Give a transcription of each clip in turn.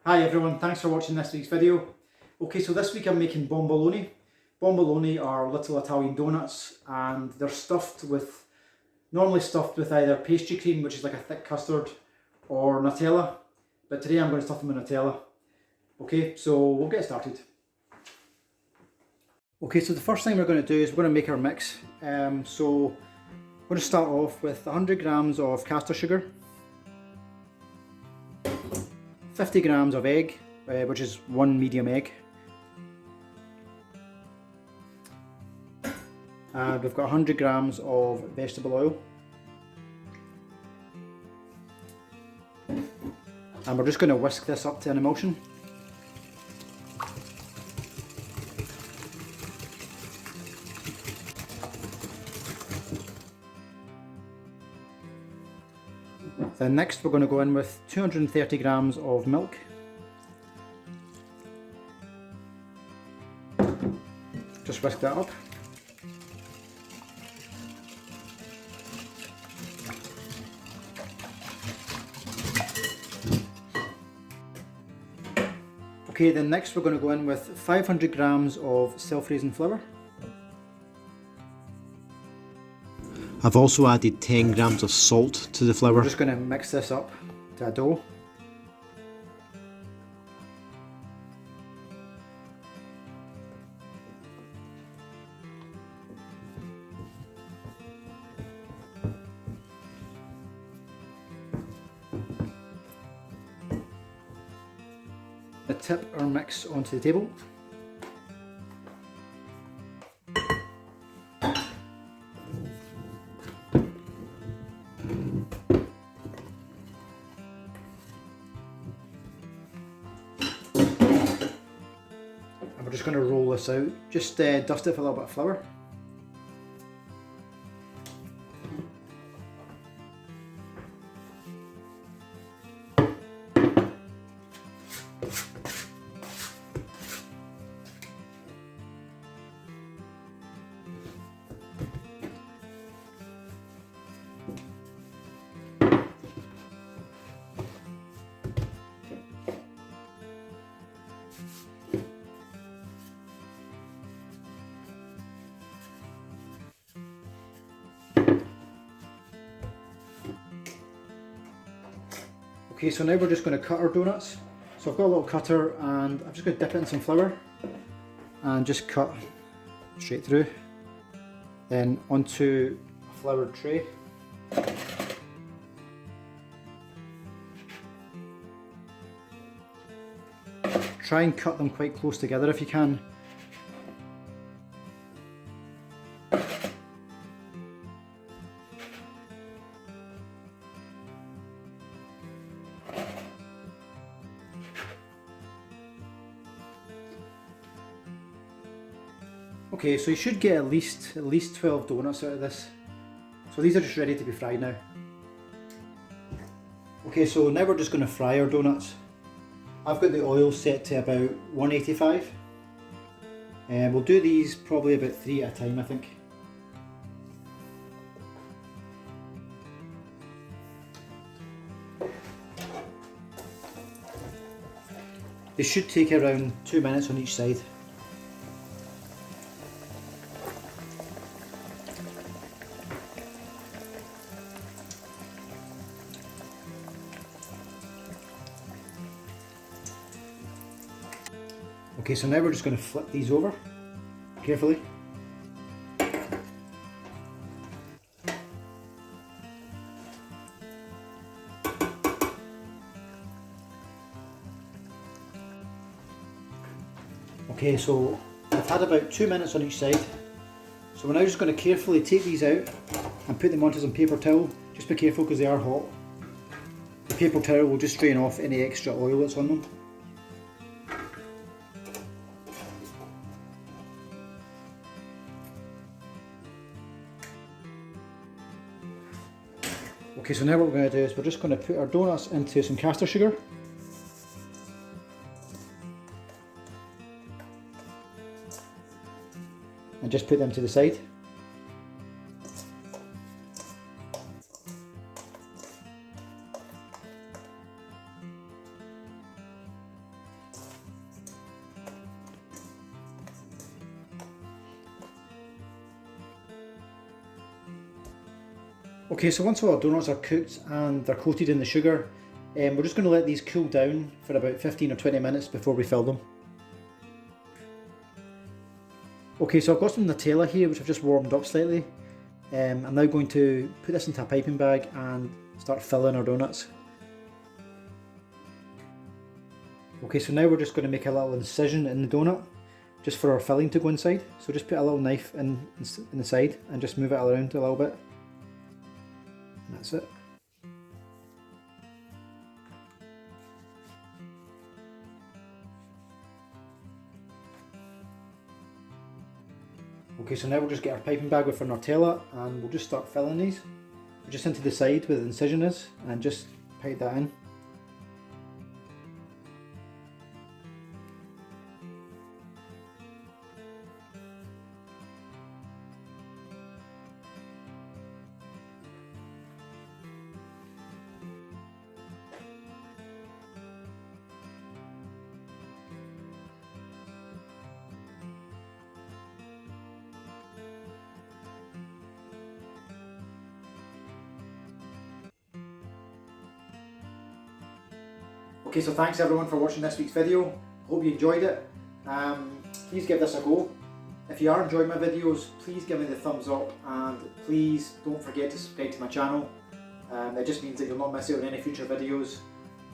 Hi everyone, thanks for watching this week's video. Okay, so this week I'm making bomboloni. Bomboloni are little Italian donuts and they're normally stuffed with either pastry cream, which is like a thick custard, or Nutella. But today I'm going to stuff them with Nutella. Okay, so we'll get started. Okay, so the first thing we're going to do is we're going to make our mix. So we're going to start off with 100 grams of caster sugar, 50 grams of egg, which is one medium egg. And we've got 100 grams of vegetable oil. And we're just going to whisk this up to an emulsion. Then next we're going to go in with 230 grams of milk. Just whisk that up. Okay, then next we're going to go in with 500 grams of self-raising flour. I've also added 10 grams of salt to the flour. We're just going to mix this up to a dough. Tip our mix onto the table. And we're just going to roll this out. Just dust it with a little bit of flour. Okay, so now we're just going to cut our donuts. So I've got a little cutter and I'm just going to dip it in some flour and just cut straight through. Then onto a floured tray. Try and cut them quite close together if you can. Okay, so you should get at least 12 donuts out of this. So these are just ready to be fried now. Okay, so now we're just going to fry our donuts. I've got the oil set to about 185. And we'll do these probably about 3 at a time, I think. They should take around 2 minutes on each side. Okay, so now we're just going to flip these over carefully. Okay, so I've had about 2 minutes on each side. So we're now just going to carefully take these out and put them onto some paper towel. Just be careful because they are hot. The paper towel will just drain off any extra oil that's on them. Okay, so now what we're going to do is we're just going to put our donuts into some caster sugar. And just put them to the side. Okay, so once all our donuts are cooked and they're coated in the sugar, we're just going to let these cool down for about 15 or 20 minutes before we fill them. Okay, so I've got some Nutella here which I've just warmed up slightly. I'm now going to put this into a piping bag and start filling our donuts. Okay, so now we're just going to make a little incision in the donut just for our filling to go inside. So just put a little knife in the side and just move it around a little bit. And that's it. Okay, so now we'll just get our piping bag with our Nutella and we'll just start filling these. Just into the side where the incision is and just pipe that in. Okay, so thanks everyone for watching this week's video. Hope you enjoyed it. Please give this a go. If you are enjoying my videos, please give me the thumbs up and please don't forget to subscribe to my channel. It just means that you'll not miss out on any future videos.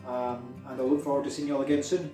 And I look forward to seeing you all again soon.